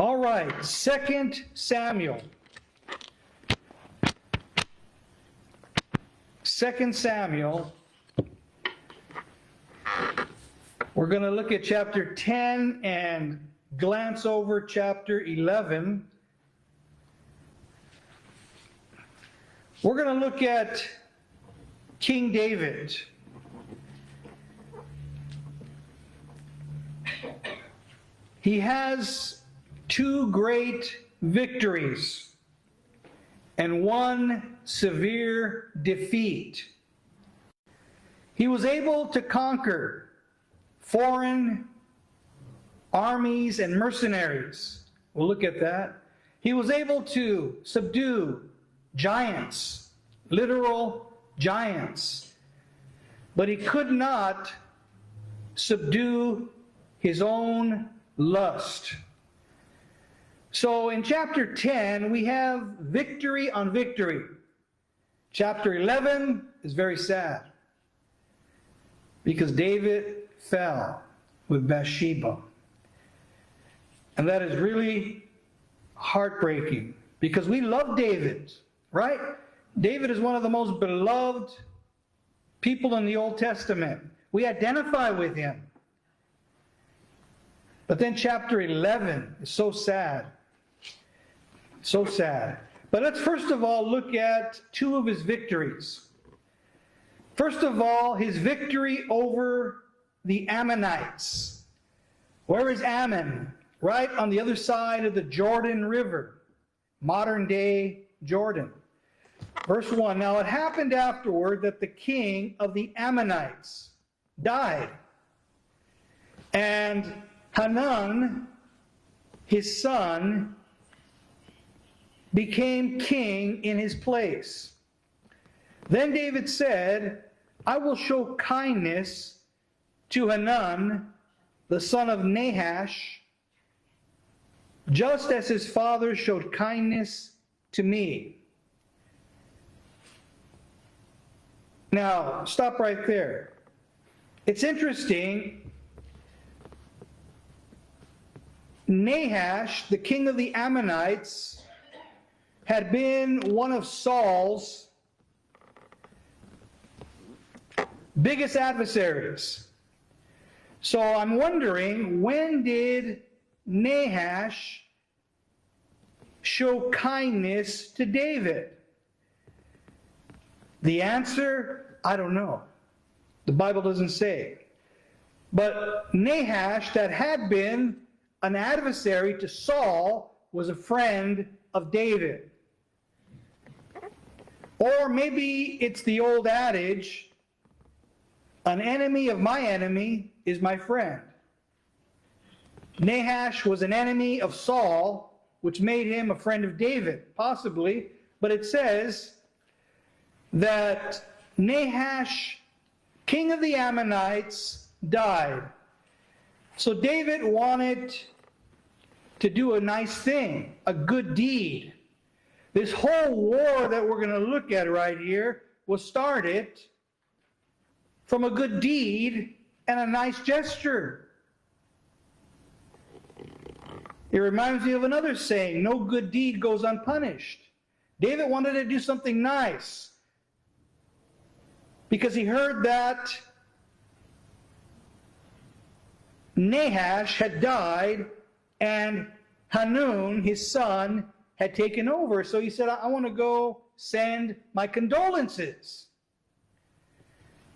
All right, 2 Samuel. 2 Samuel. We're going to look at chapter 10 and glance over chapter 11. We're going to look at King David. He has two great victories and one severe defeat. He was able to conquer foreign armies and mercenaries. We'll look at that. He was able to subdue giants, literal giants. But he could not subdue his own lust. So in chapter 10, we have victory on victory. Chapter 11 is very sad because David fell with Bathsheba. And that is really heartbreaking because we love David, right? David is one of the most beloved people in the Old Testament. We identify with him. But then chapter 11 is so sad. So sad. But let's first of all look at two of his victories. First of all, his victory over the Ammonites. Where is Ammon? Right on the other side of the Jordan River, modern day Jordan. Verse 1, now it happened afterward that the king of the Ammonites died, and Hanun, his son, became king in his place. Then David said, I will show kindness to Hanun, the son of Nahash, just as his father showed kindness to me. Now, stop right there. It's interesting. Nahash, the king of the Ammonites, had been one of Saul's biggest adversaries. So I'm wondering, when did Nahash show kindness to David? The answer, I don't know. The Bible doesn't say. But Nahash, that had been an adversary to Saul, was a friend of David. Or maybe it's the old adage, an enemy of my enemy is my friend. Nahash was an enemy of Saul, which made him a friend of David, possibly. But it says that Nahash, king of the Ammonites, died. So David wanted to do a nice thing, a good deed. This whole war that we're going to look at right here was started from a good deed and a nice gesture. It reminds me of another saying, no good deed goes unpunished. David wanted to do something nice because he heard that Nahash had died and Hanun, his son, had taken over. So he said, I want to go send my condolences.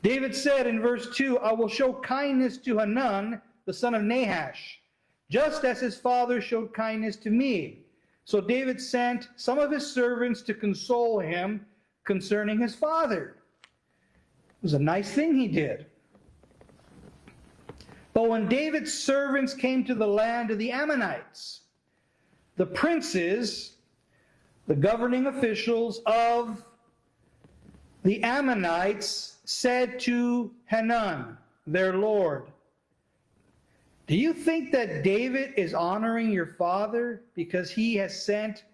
David said in verse 2, I will show kindness to Hanun, the son of Nahash, just as his father showed kindness to me. So David sent some of his servants to console him concerning his father. It was a nice thing he did. But when David's servants came to the land of the Ammonites, the princes, the governing officials of the Ammonites, said to Hanun, their lord, do you think that David is honoring your father because he has sent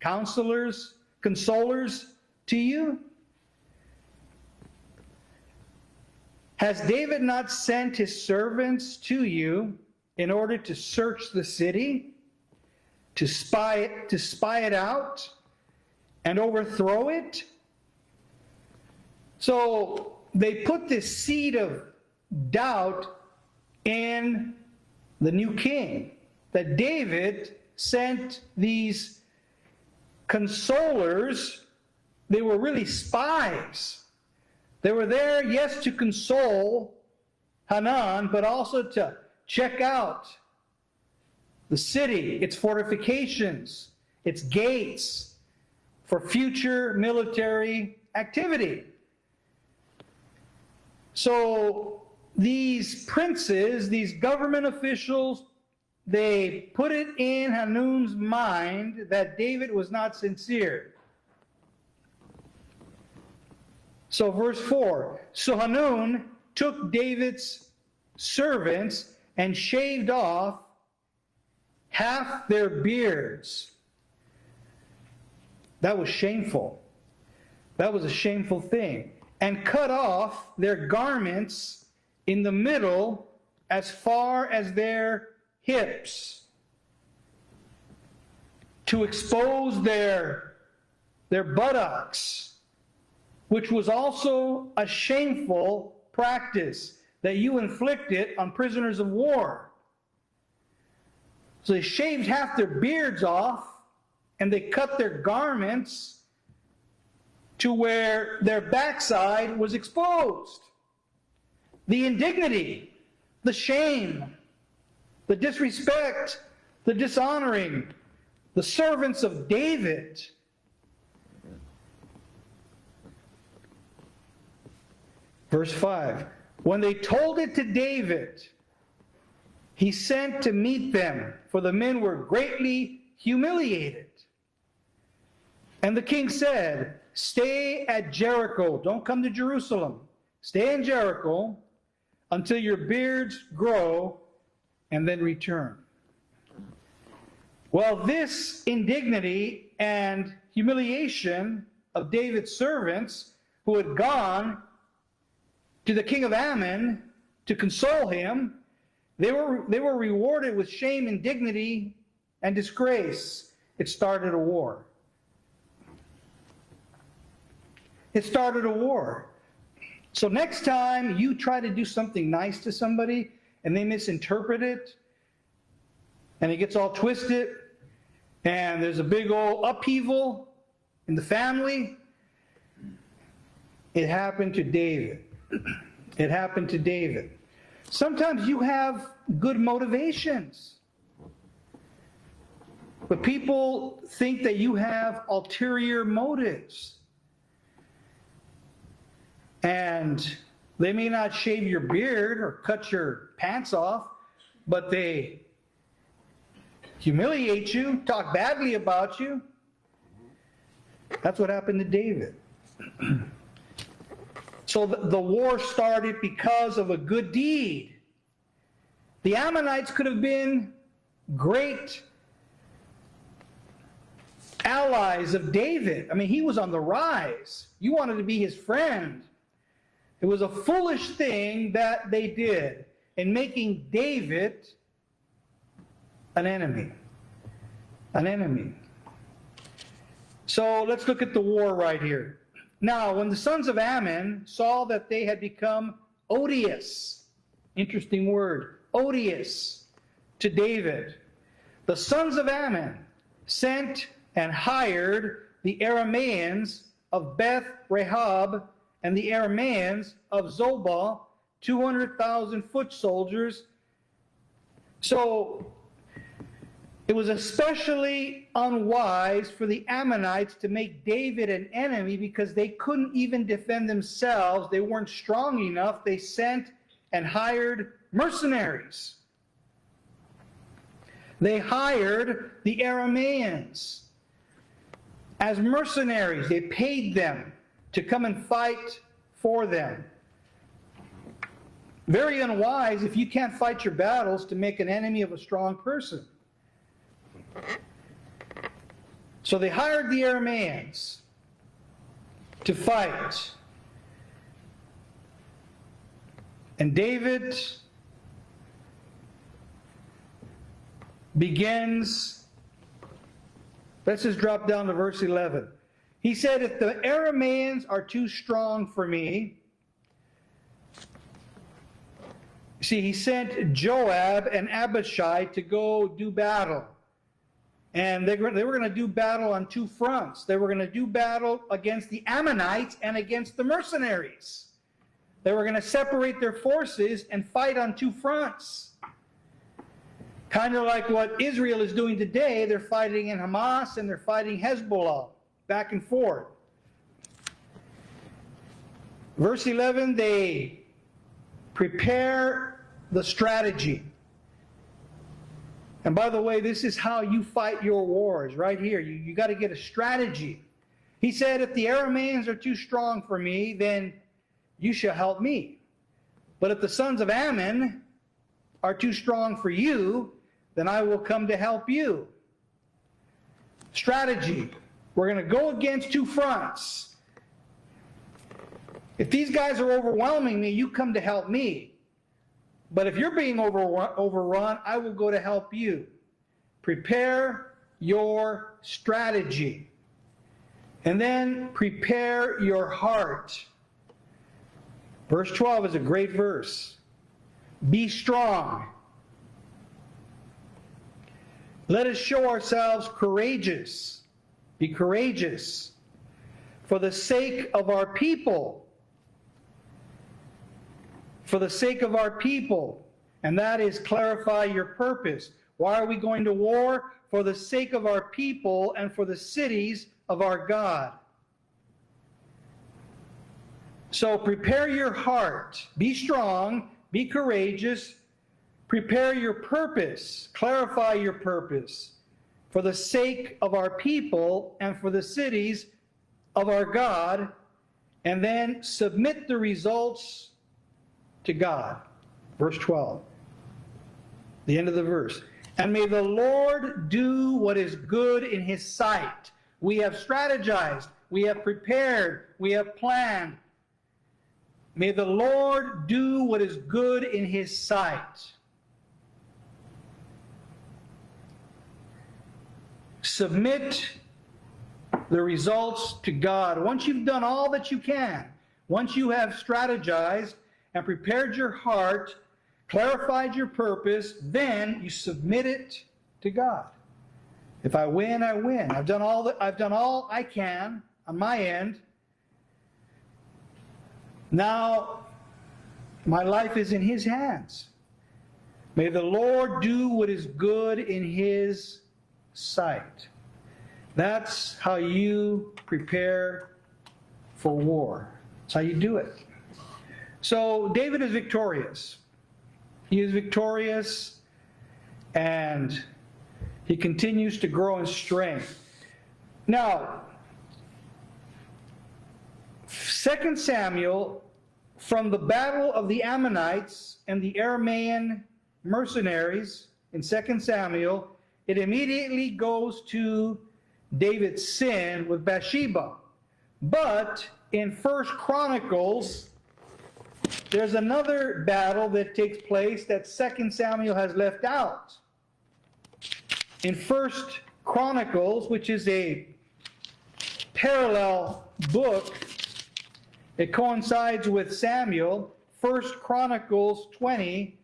consolers to you? Has David not sent his servants to you in order to search the city? to spy it out and overthrow it. So they put this seed of doubt in the new king, that David sent these consolers. They were really spies. They were there, yes, to console Hanan, but also to check out the city, its fortifications, its gates, for future military activity. So these princes, these government officials, they put it in Hanun's mind that David was not sincere. So verse 4, so Hanun took David's servants and shaved off half their beards. That was shameful. That was a shameful thing. And cut off their garments in the middle as far as their hips, to expose their buttocks, which was also a shameful practice that you inflicted on prisoners of war. So they shaved half their beards off, and they cut their garments to where their backside was exposed. The indignity, the shame, the disrespect, the dishonoring, the servants of David. Verse 5, when they told it to David, he sent to meet them, for the men were greatly humiliated. And the king said, stay at Jericho. Don't come to Jerusalem. Stay in Jericho until your beards grow, and then return. Well, this indignity and humiliation of David's servants, who had gone to the king of Ammon to console him, they were rewarded with shame, indignity, and disgrace. It started a war. It started a war. So next time you try to do something nice to somebody and they misinterpret it, and it gets all twisted, and there's a big old upheaval in the family, it happened to David. It happened to David. Sometimes you have good motivations, but people think that you have ulterior motives. And they may not shave your beard or cut your pants off, but they humiliate you, talk badly about you. That's what happened to David. So the war started because of a good deed. The Ammonites could have been great allies of David. I mean, he was on the rise. You wanted to be his friend. It was a foolish thing that they did in making David an enemy. An enemy. So let's look at the war right here. Now, when the sons of Ammon saw that they had become odious, interesting word, odious to David, the sons of Ammon sent and hired the Arameans of Beth Rehob and the Arameans of Zobah, 200,000 foot soldiers. So it was especially unwise for the Ammonites to make David an enemy, because they couldn't even defend themselves. They weren't strong enough. They sent and hired mercenaries. They hired the Arameans as mercenaries. They paid them to come and fight for them. Very unwise if you can't fight your battles to make an enemy of a strong person. So they hired the Arameans to fight. And David begins Let's just drop down to verse 11. He said, if the Arameans are too strong for me, see, he sent Joab and Abishai to go do battle. And they were going to do battle on two fronts. They were going to do battle against the Ammonites and against the mercenaries. They were going to separate their forces and fight on two fronts. Kind of like what Israel is doing today. They're fighting in Hamas and they're fighting Hezbollah, back and forth. Verse 11, they prepare the strategy. And by the way, this is how you fight your wars, right here. You got to get a strategy. He said, if the Arameans are too strong for me, then you shall help me. But if the sons of Ammon are too strong for you, then I will come to help you. Strategy. We're going to go against two fronts. If these guys are overwhelming me, you come to help me. But if you're being overrun, I will go to help you. Prepare your strategy. And then prepare your heart. Verse 12 is a great verse. Be strong. Let us show ourselves courageous. Be courageous for the sake of our people. For the sake of our people. And that is clarify your purpose. Why are we going to war? For the sake of our people and for the cities of our God. So prepare your heart. Be strong. Be courageous. Prepare your purpose. Clarify your purpose. For the sake of our people and for the cities of our God. And then submit the results to God. Verse 12. The end of the verse. And may the Lord do what is good in his sight. We have strategized. We have prepared. We have planned. May the Lord do what is good in his sight. Submit the results to God. Once you've done all that you can, once you have strategized and prepared your heart, clarified your purpose, then you submit it to God. If I win, I win. I've done all I can on my end. Now my life is in his hands. May the Lord do what is good in his sight. That's how you prepare for war. That's how you do it. So David is victorious. He is victorious and he continues to grow in strength. Now, 2 Samuel, from the battle of the Ammonites and the Aramean mercenaries in 2 Samuel, it immediately goes to David's sin with Bathsheba. But in 1 Chronicles, there's another battle that takes place that 2 Samuel has left out. In 1 Chronicles, which is a parallel book, it coincides with Samuel, 1 Chronicles 20.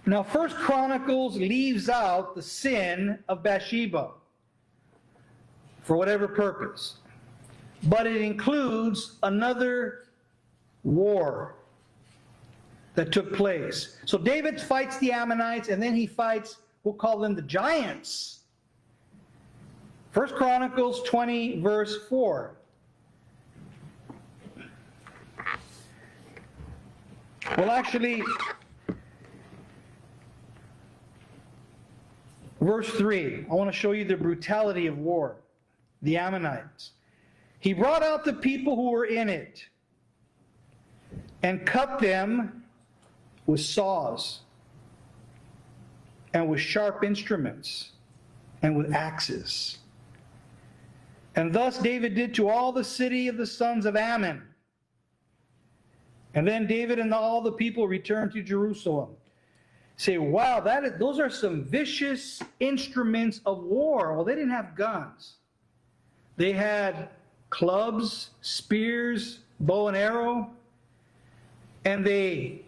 Now, 1 Chronicles leaves out the sin of Bathsheba for whatever purpose. But it includes another war that took place. So David fights the Ammonites, and then he fights, we'll call them the giants. 1 Chronicles 20, verse 4. Well, actually, verse 3. I want to show you the brutality of war. The Ammonites. He brought out the people who were in it and cut them with saws and with sharp instruments and with axes. And thus David did to all the city of the sons of Ammon. And then David and all the people returned to Jerusalem. Say, wow, those are some vicious instruments of war. Well, they didn't have guns. They had clubs, spears, bow and arrow, and they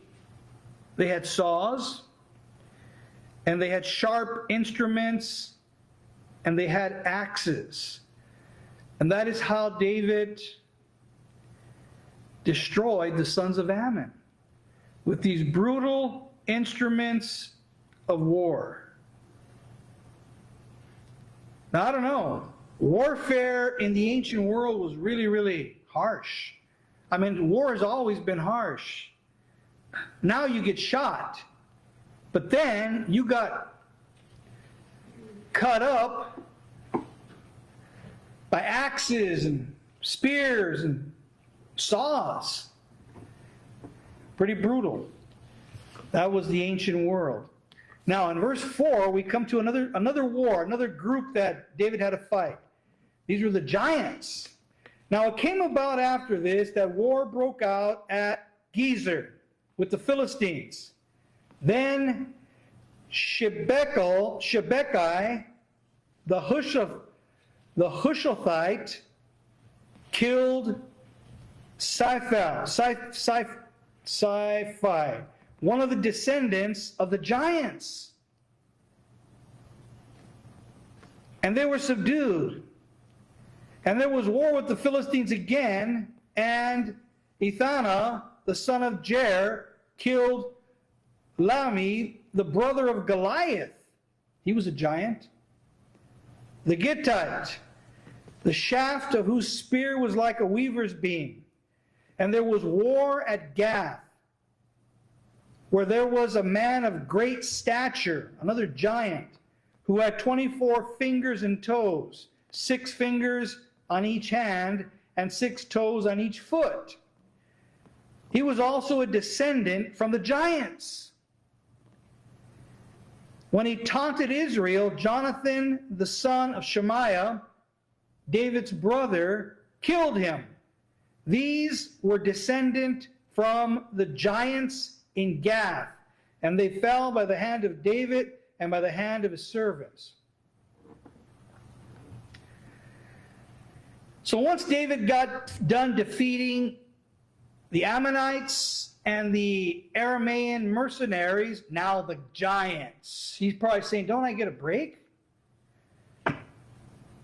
had saws, and they had sharp instruments, and they had axes. And that is how David destroyed the sons of Ammon, with these brutal instruments of war. Now, I don't know. Warfare in the ancient world was really, really harsh. I mean, war has always been harsh. Now you get shot, but then you got cut up by axes and spears and saws. Pretty brutal. That was the ancient world. Now in verse 4, we come to another war, another group that David had to fight. These were the giants. Now it came about after this that war broke out at Gezer with the Philistines. Then Shebbekai, the Hushathite, killed Siphi, one of the descendants of the giants. And they were subdued. And there was war with the Philistines again, and Ethana, the son of Jair, killed Lami, the brother of Goliath. He was a giant. The Gittite, the shaft of whose spear was like a weaver's beam. And there was war at Gath, where there was a man of great stature, another giant, who had 24 fingers and toes, 6 fingers on each hand, and 6 toes on each foot. He was also a descendant from the giants. When he taunted Israel, Jonathan, the son of Shemaiah, David's brother, killed him. These were descendant from the giants in Gath, and they fell by the hand of David and by the hand of his servants. So once David got done defeating the Ammonites and the Aramean mercenaries, now the giants. He's probably saying, don't I get a break?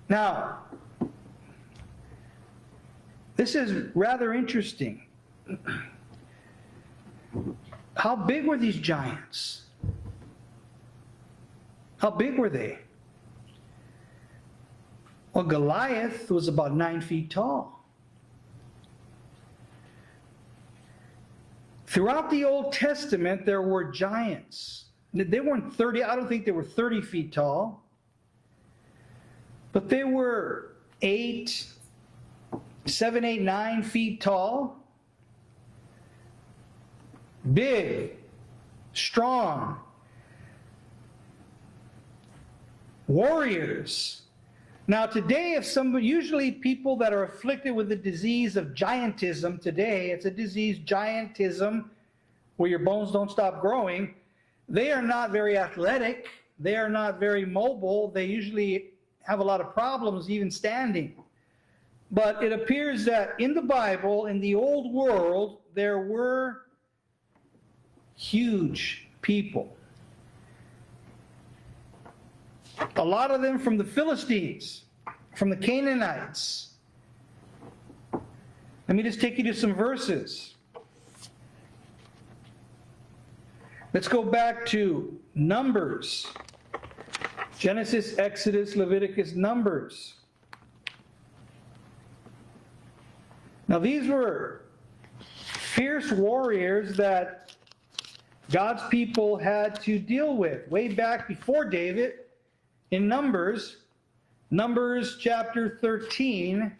Now, this is rather interesting. How big were these giants? How big were they? Well, Goliath was about 9 feet tall. Throughout the Old Testament, there were giants. They weren't 30, I don't think they were 30 feet tall. But they were 7, 8, 9 feet tall. Big, strong, warriors. Now today, usually people that are afflicted with the disease of giantism today, it's a disease, giantism, where your bones don't stop growing. They are not very athletic. They are not very mobile. They usually have a lot of problems even standing. But it appears that in the Bible, in the old world, there were huge people. A lot of them from the Philistines, from the Canaanites. Let me just take you to some verses. Let's go back to Numbers. Genesis, Exodus, Leviticus, Numbers. Now these were fierce warriors that God's people had to deal with way back before David. In Numbers chapter 13,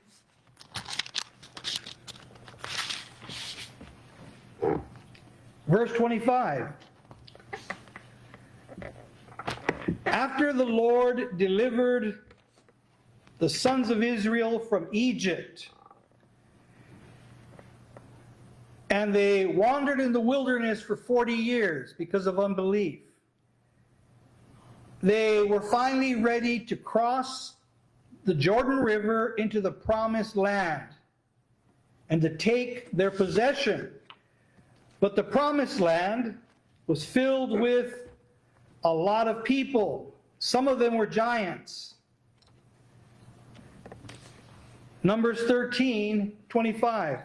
verse 25. After the Lord delivered the sons of Israel from Egypt, and they wandered in the wilderness for 40 years because of unbelief. they were finally ready to cross the Jordan River into the promised land and to take their possession. But the promised land was filled with a lot of people. Some of them were giants. Numbers 13:25.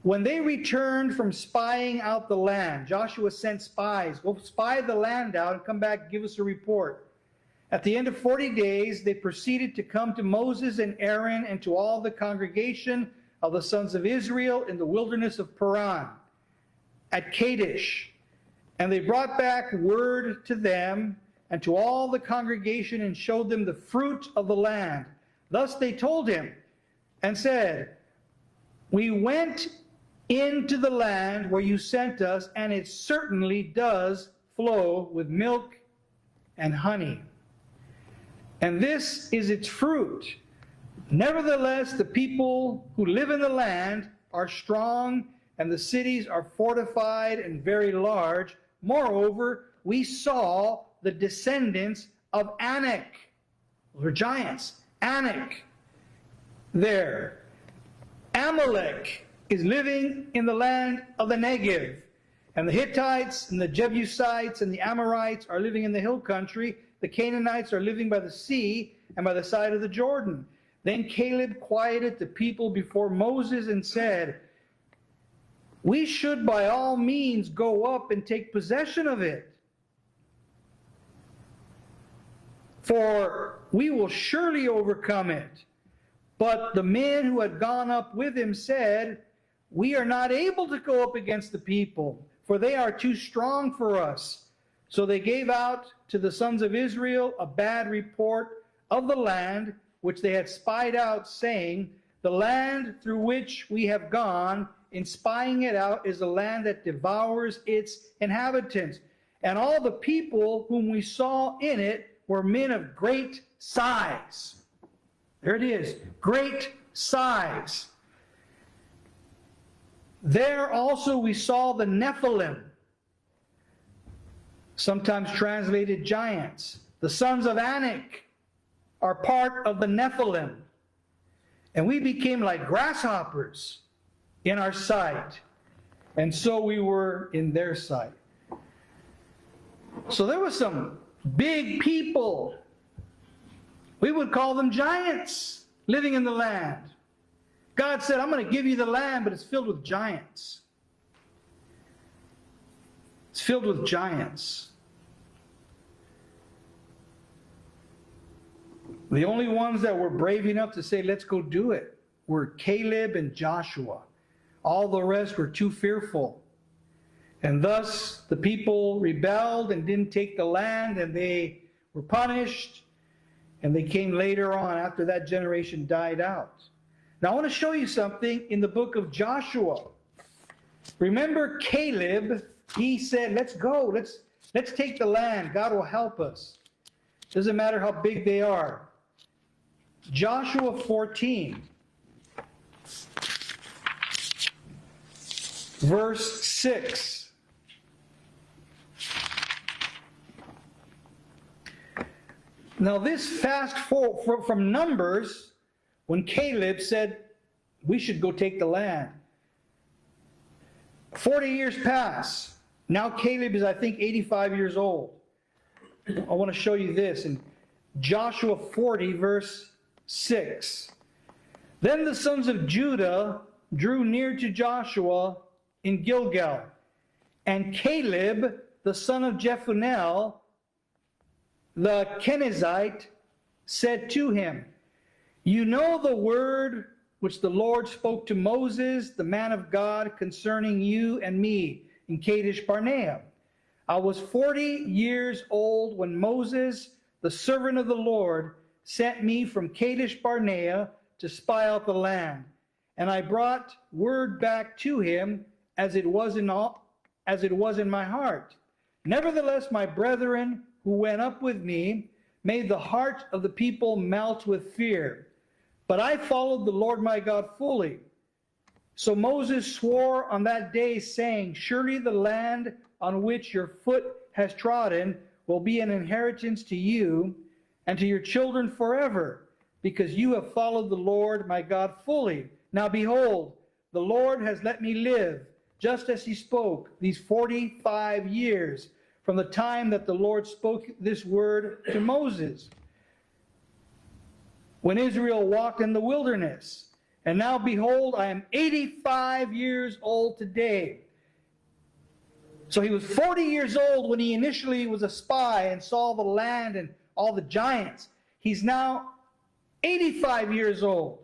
When they returned from spying out the land, Joshua sent spies. Go spy the land out and come back and give us a report. At the end of 40 days, they proceeded to come to Moses and Aaron and to all the congregation of the sons of Israel in the wilderness of Paran at Kadesh. And they brought back word to them and to all the congregation and showed them the fruit of the land. Thus they told him and said, we went into the land where you sent us, and it certainly does flow with milk and honey. And this is its fruit. Nevertheless, the people who live in the land are strong, and the cities are fortified and very large. Moreover, we saw the descendants of Anak. Those are giants. Anak there. Amalek is living in the land of the Negev. And the Hittites and the Jebusites and the Amorites are living in the hill country. The Canaanites are living by the sea and by the side of the Jordan. Then Caleb quieted the people before Moses and said, we should by all means go up and take possession of it. For we will surely overcome it. But the men who had gone up with him said, we are not able to go up against the people, for they are too strong for us. So they gave out to the sons of Israel a bad report of the land which they had spied out, saying, the land through which we have gone in spying it out is a land that devours its inhabitants. And all the people whom we saw in it were men of great size. There it is, great size. There also we saw the Nephilim, sometimes translated giants. The sons of Anak are part of the Nephilim. And we became like grasshoppers in our sight, and so we were in their sight. So there were some big people. We would call them giants living in the land. God said, I'm going to give you the land, but it's filled with giants. It's filled with giants. The only ones that were brave enough to say, let's go do it, were Caleb and Joshua. All the rest were too fearful. And thus the people rebelled and didn't take the land, and they were punished. And they came later on after that generation died out. Now I want to show you something in the book of Joshua. Remember Caleb, he said, let's go, let's take the land. God will help us. Doesn't matter how big they are. Joshua 14, verse 6. Now this fast forward from Numbers, when Caleb said, we should go take the land. 40 years pass. Now Caleb is, I think, 85 years old. I want to show you this in Joshua 40, verse 6. Then the sons of Judah drew near to Joshua in Gilgal, and Caleb, the son of Jephunneh, the Kenizzite, said to him, you know the word which the Lord spoke to Moses, the man of God, concerning you and me in Kadesh Barnea. I was 40 years old when Moses, the servant of the Lord, sent me from Kadesh Barnea to spy out the land. And I brought word back to him as it was in my heart. Nevertheless, my brethren who went up with me made the heart of the people melt with fear. But I followed the Lord my God fully. So Moses swore on that day, saying, surely the land on which your foot has trodden will be an inheritance to you and to your children forever, because you have followed the Lord my God fully. Now behold, the Lord has let me live, just as he spoke, these 45 years, from the time that the Lord spoke this word to Moses, when Israel walked in the wilderness. And now behold, I am 85 years old today. So he was 40 years old when he initially was a spy and saw the land and all the giants. He's now 85 years old.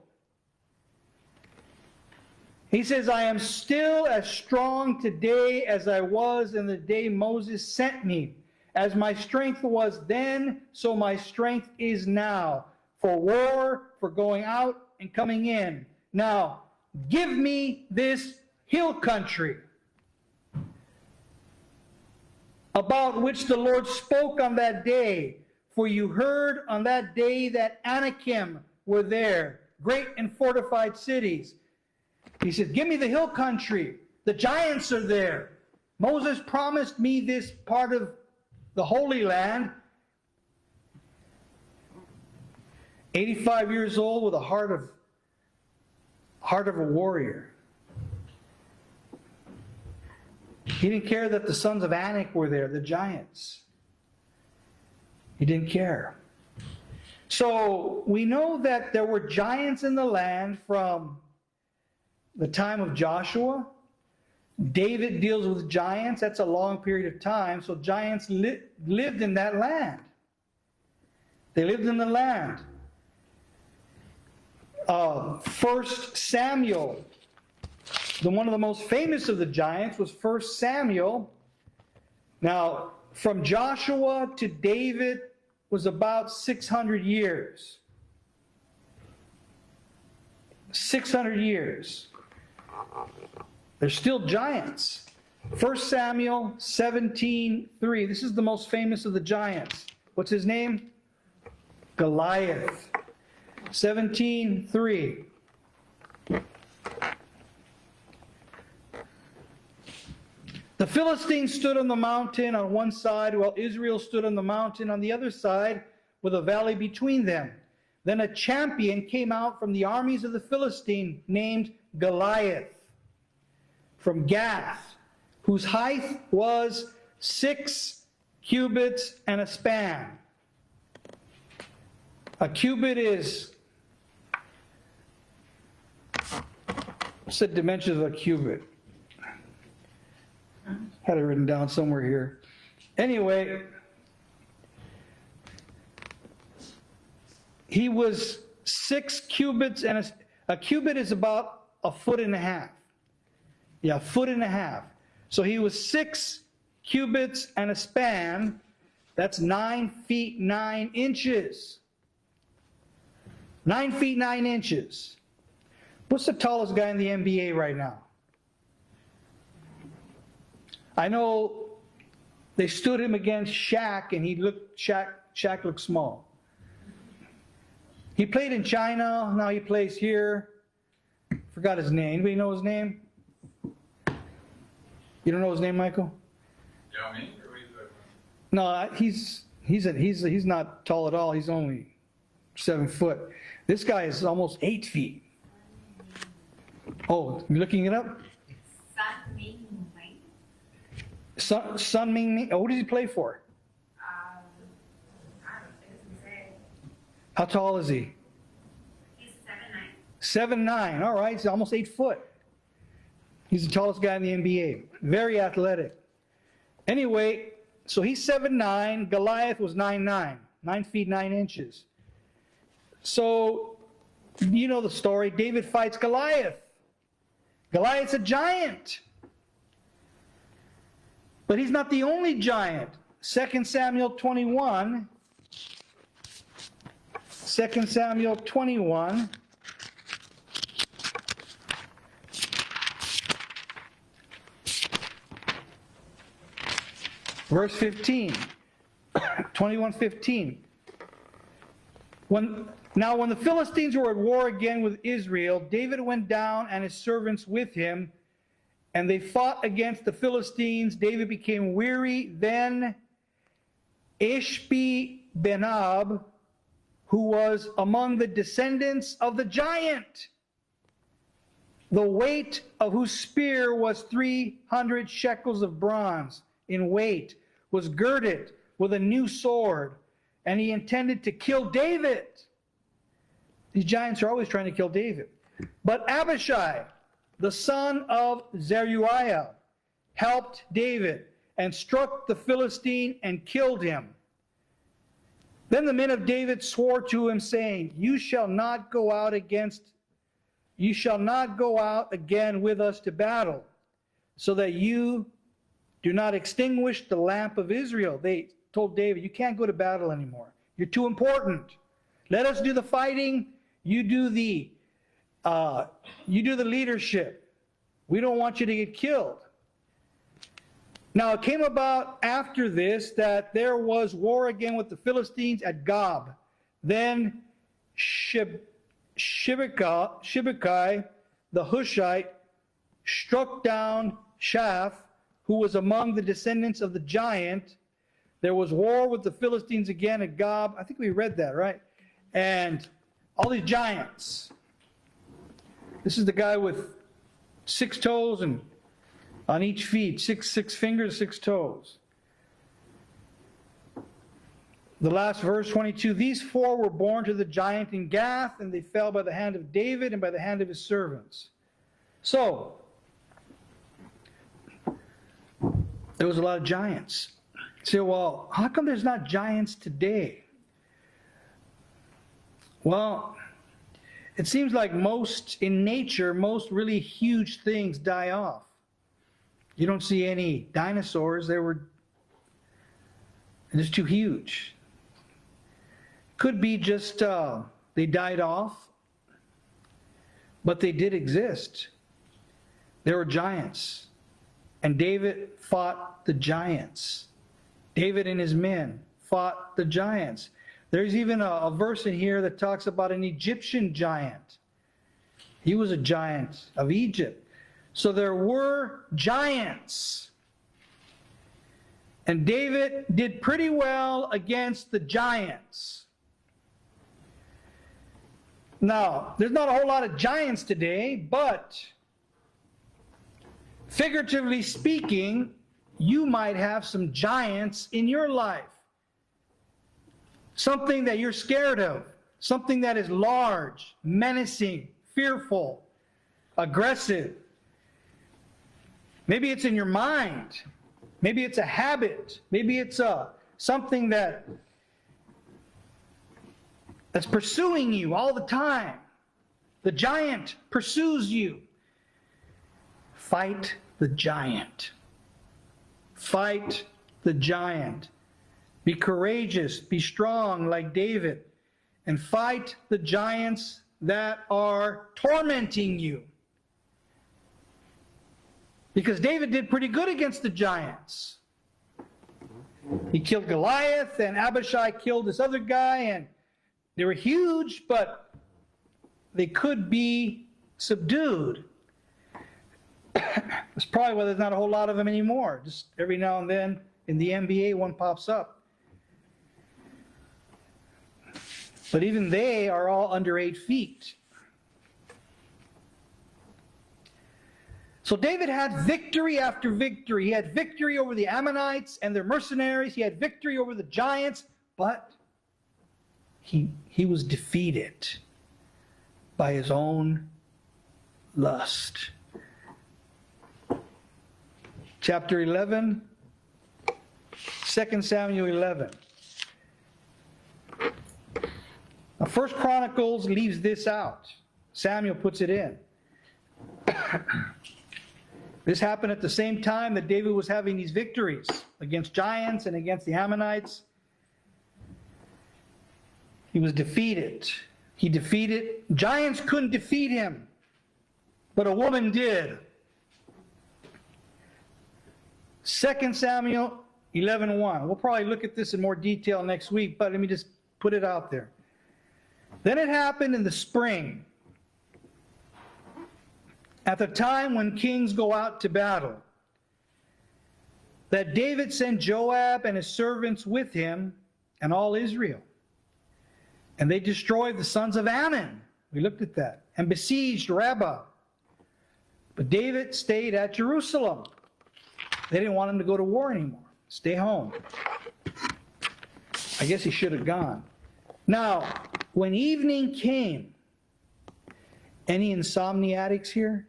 He says, I am still as strong today as I was in the day Moses sent me. As my strength was then, so my strength is now. For war, for going out and coming in. Now, give me this hill country, about which the Lord spoke on that day. For you heard on that day that Anakim were there, great and fortified cities. He said, give me the hill country. The giants are there. Moses promised me this part of the Holy Land. 85 years old with a heart of a warrior. He didn't care that the sons of Anak were there, the giants. He didn't care. So we know that there were giants in the land from the time of Joshua. David deals with giants. That's a long period of time. So giants lived in that land. They lived in the land. 1 Samuel, one of the most famous of the giants was 1 Samuel. Now, from Joshua to David was about 600 years. 600 years. They're still giants. 1 Samuel 17:3. This is the most famous of the giants. What's his name? Goliath. 17:3. The Philistines stood on the mountain on one side, while Israel stood on the mountain on the other side, with a valley between them. Then a champion came out from the armies of the Philistine, named Goliath, from Gath, whose height was 6 cubits and a span. A cubit is, what's the dimensions of a cubit? Had it written down somewhere here. Anyway, he was 6 cubits, and a cubit is about 1.5 feet. Yeah, 1.5 feet. So he was 6 cubits and a span. That's 9 feet 9 inches. 9 feet 9 inches. What's the tallest guy in the NBA right now? I know they stood him against Shaq, and Shaq looked small. He played in China, now he plays here. Forgot his name. Anybody know his name? You don't know his name, Michael? Yao Ming, or what are you talking No, he's not tall at all. He's only 7 foot. This guy is almost 8 feet. Oh, you looking it up? Sun Ming. Oh, who does he play for? I don't say. How tall is he? He's 7'9". 7'9". All right, he's almost 8 foot. He's the tallest guy in the NBA. Very athletic. Anyway, so he's 7'9". Goliath was 9'9". 9 feet 9 inches. So, you know the story. David fights Goliath. Goliath's a giant. But he's not the only giant. 2 Samuel 21. 2 Samuel 21. Verse 15. 21:15. When the Philistines were at war again with Israel, David went down and his servants with him, and they fought against the Philistines. David became weary then, Ishbi-Benob, who was among the descendants of the giant, the weight of whose spear was 300 shekels of bronze in weight, was girded with a new sword, and he intended to kill David. These giants are always trying to kill David. But Abishai, the son of Zeruiah, helped David and struck the Philistine and killed him. Then the men of David swore to him, saying, You shall not go out again with us to battle, so that you do not extinguish the lamp of Israel. They told David, you can't go to battle anymore. You're too important. Let us do the fighting. You do the leadership. We don't want you to get killed. Now it came about after this that there was war again with the Philistines at Gob. Then Shibbekai, the Hushite, struck down Shaph, who was among the descendants of the giant. There was war with the Philistines again at Gob. I think we read that, right? And all these giants. This is the guy with 6 toes and on each feet, six fingers, 6 toes. The last verse, 22, these 4 were born to the giant in Gath, and they fell by the hand of David and by the hand of his servants. So, there was a lot of giants. You say, well, how come there's not giants today? Well, it seems like in nature, most really huge things die off. You don't see any dinosaurs. They're just too huge. Could be just they died off, but they did exist. There were giants, and David fought the giants. David and his men fought the giants. There's even a verse in here that talks about an Egyptian giant. He was a giant of Egypt. So there were giants. And David did pretty well against the giants. Now, there's not a whole lot of giants today, but figuratively speaking, you might have some giants in your life. Something that you're scared of. Something that is large, menacing, fearful, aggressive. Maybe it's in your mind. Maybe it's a habit. Maybe it's something that's pursuing you all the time. The giant pursues you. Fight the giant. Fight the giant. Be courageous, be strong like David, and fight the giants that are tormenting you. Because David did pretty good against the giants. He killed Goliath, and Abishai killed this other guy, and they were huge, but they could be subdued. That's probably why there's not a whole lot of them anymore. Just every now and then in the NBA, one pops up. But even they are all under 8 feet. So David had victory after victory. He had victory over the Ammonites and their mercenaries. He had victory over the giants, but he was defeated by his own lust. Chapter 11, 2 Samuel 11. Now, 1 Chronicles leaves this out. Samuel puts it in. This happened at the same time that David was having these victories against giants and against the Ammonites. He was defeated. Giants couldn't defeat him, but a woman did. 2 Samuel 11:1. We'll probably look at this in more detail next week, but let me just put it out there. Then it happened in the spring, at the time when kings go out to battle, that David sent Joab and his servants with him and all Israel. And they destroyed the sons of Ammon. We looked at that. And besieged Rabbah. But David stayed at Jerusalem. They didn't want him to go to war anymore. Stay home. I guess he should have gone. Now, when evening came, any insomniatics here?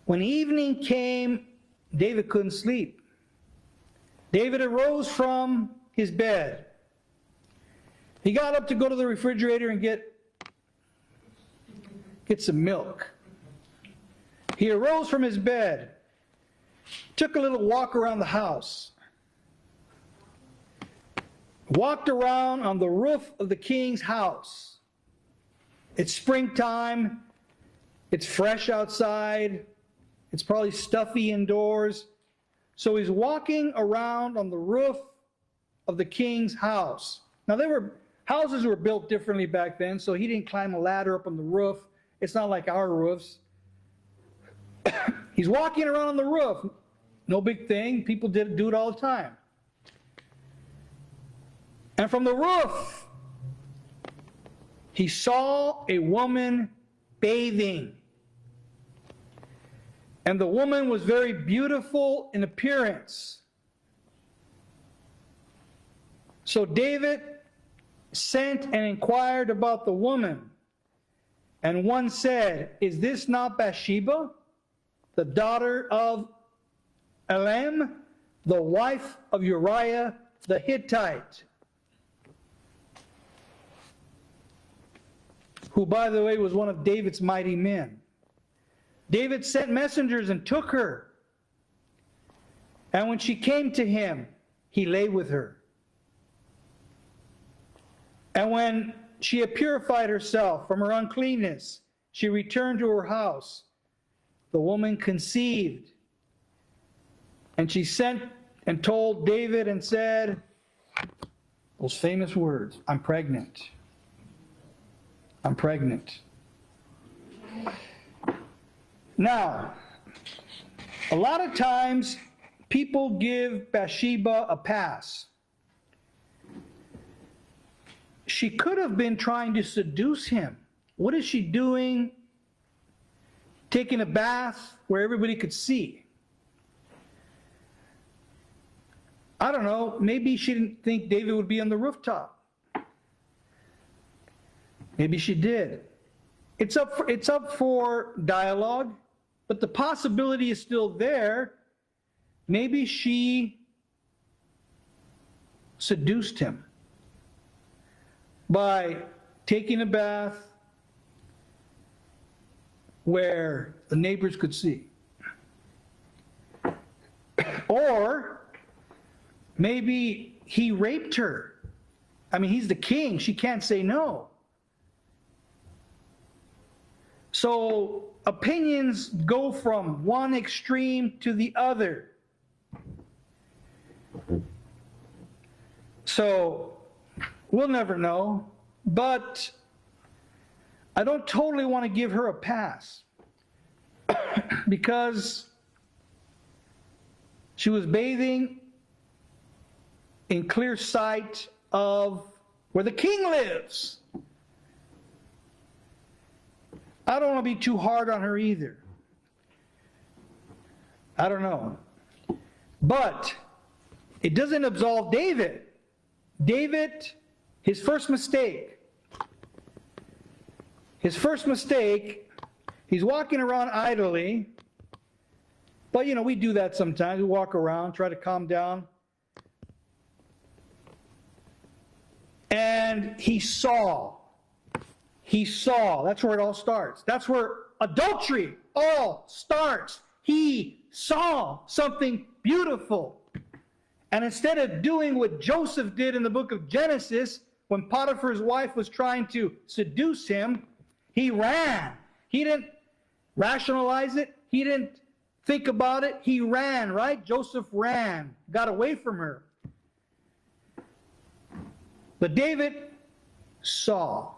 When evening came, David couldn't sleep. David arose from his bed. He got up to go to the refrigerator and get some milk. He arose from his bed, took a little walk around the house, walked around on the roof of the king's house. It's springtime. It's fresh outside. It's probably stuffy indoors. So he's walking around on the roof of the king's house. Now, houses were built differently back then, so he didn't climb a ladder up on the roof. It's not like our roofs. He's walking around on the roof. No big thing. People do it all the time. And from the roof, he saw a woman bathing. And the woman was very beautiful in appearance. So David sent and inquired about the woman. And one said, "Is this not Bathsheba, the daughter of Elam, the wife of Uriah the Hittite?" Who, by the way, was one of David's mighty men. David sent messengers and took her. And when she came to him, he lay with her. And when she had purified herself from her uncleanness, she returned to her house. The woman conceived. And she sent and told David and said those famous words, "I'm pregnant. I'm pregnant." Now, a lot of times people give Bathsheba a pass. She could have been trying to seduce him. What is she doing taking a bath where everybody could see? I don't know, maybe she didn't think David would be on the rooftop. Maybe she did. It's up for dialogue, but the possibility is still there. Maybe she seduced him by taking a bath where the neighbors could see. Or maybe he raped her. I mean, he's the king. She can't say no. So opinions go from one extreme to the other. So we'll never know, but I don't totally want to give her a pass because she was bathing in clear sight of where the king lives. I don't want to be too hard on her either. I don't know. But it doesn't absolve David. David, his first mistake, he's walking around idly. But, we do that sometimes. We walk around, try to calm down. And he saw. That's where it all starts. That's where adultery all starts. He saw something beautiful. And instead of doing what Joseph did in the book of Genesis, when Potiphar's wife was trying to seduce him, he ran. He didn't rationalize it. He didn't think about it. He ran, right? Joseph ran, got away from her. But David saw.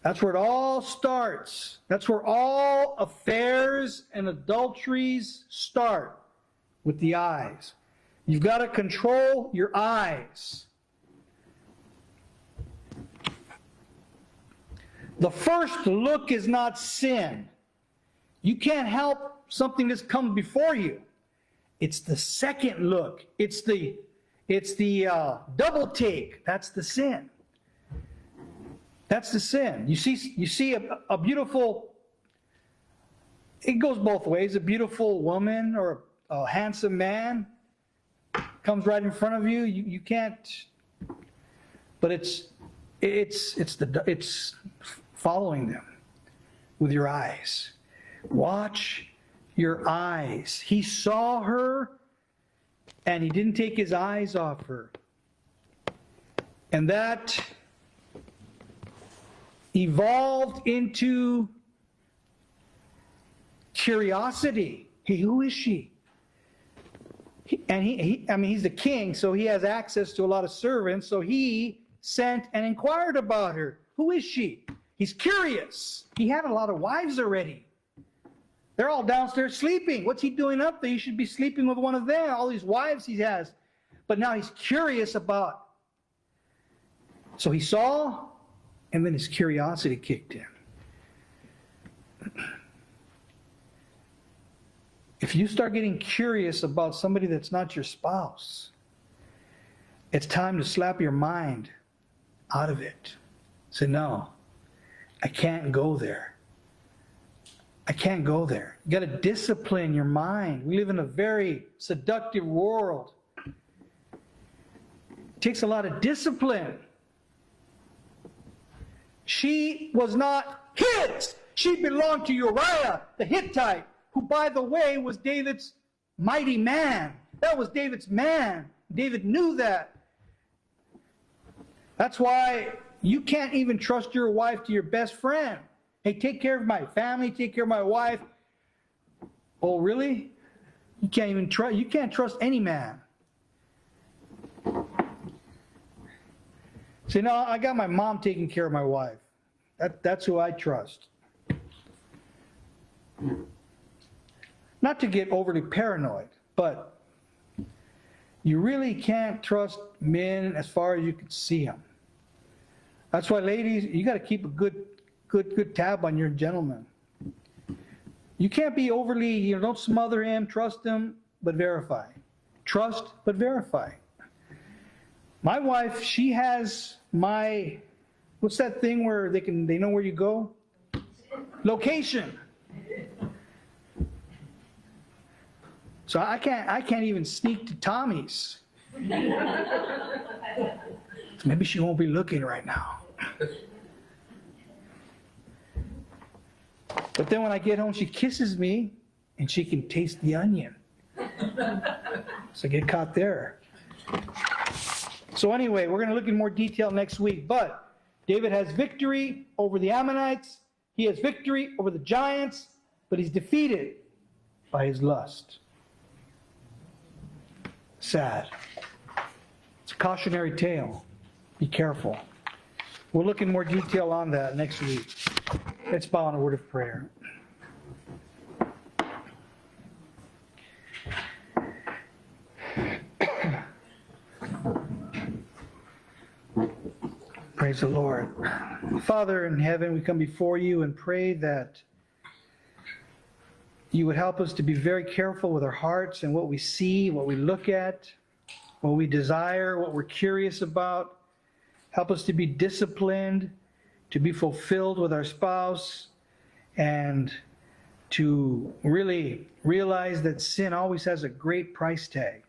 That's where it all starts. That's where all affairs and adulteries start, with the eyes. You've got to control your eyes. The first look is not sin. You can't help something that's come before you. It's the second look. It's the double take. That's the sin. That's the sin. You see a beautiful, it goes both ways. A beautiful woman or a handsome man comes right in front of you. You can't, but it's following them with your eyes. Watch your eyes. He saw her and he didn't take his eyes off her. And that evolved into curiosity. Hey, who is she? He's the king, so he has access to a lot of servants, so he sent and inquired about her. Who is she? He's curious. He had a lot of wives already. They're all downstairs sleeping. What's he doing up there? He should be sleeping with one of them, all these wives he has. But now he's curious about. So he saw, and then his curiosity kicked in. If you start getting curious about somebody that's not your spouse, it's time to slap your mind out of it. Say, no, I can't go there. I can't go there. You got to discipline your mind. We live in a very seductive world. It takes a lot of discipline. She was not his. She belonged to Uriah the Hittite, who, by the way, was David's mighty man. That was David's man. David knew that. That's why you can't even trust your wife to your best friend. Hey, take care of my family, take care of my wife. Oh, really? You can't even trust, you can't trust any man. Say, no, I got my mom taking care of my wife. That's who I trust. Not to get overly paranoid, but you really can't trust men as far as you can see them. That's why, ladies, you got to keep a good tab on your gentleman. You can't be overly, don't smother him, trust him, but verify. Trust, but verify. My wife, she has what's that thing where they know where you go? Location. So I can't even sneak to Tommy's. Maybe she won't be looking right now. But then when I get home, she kisses me and she can taste the onion. So I get caught there. So anyway, we're going to look in more detail next week. But David has victory over the Ammonites. He has victory over the giants, but he's defeated by his lust. Sad. It's a cautionary tale. Be careful. We'll look in more detail on that next week. Let's bow in a word of prayer. Praise the Lord. Father in heaven, we come before you and pray that you would help us to be very careful with our hearts and what we see, what we look at, what we desire, what we're curious about. Help us to be disciplined, to be fulfilled with our spouse, and to really realize that sin always has a great price tag.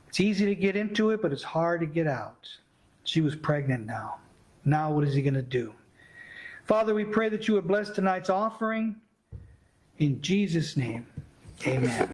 It's easy to get into it, but it's hard to get out. She was pregnant now. Now what is he going to do? Father, we pray that you would bless tonight's offering. In Jesus' name, amen.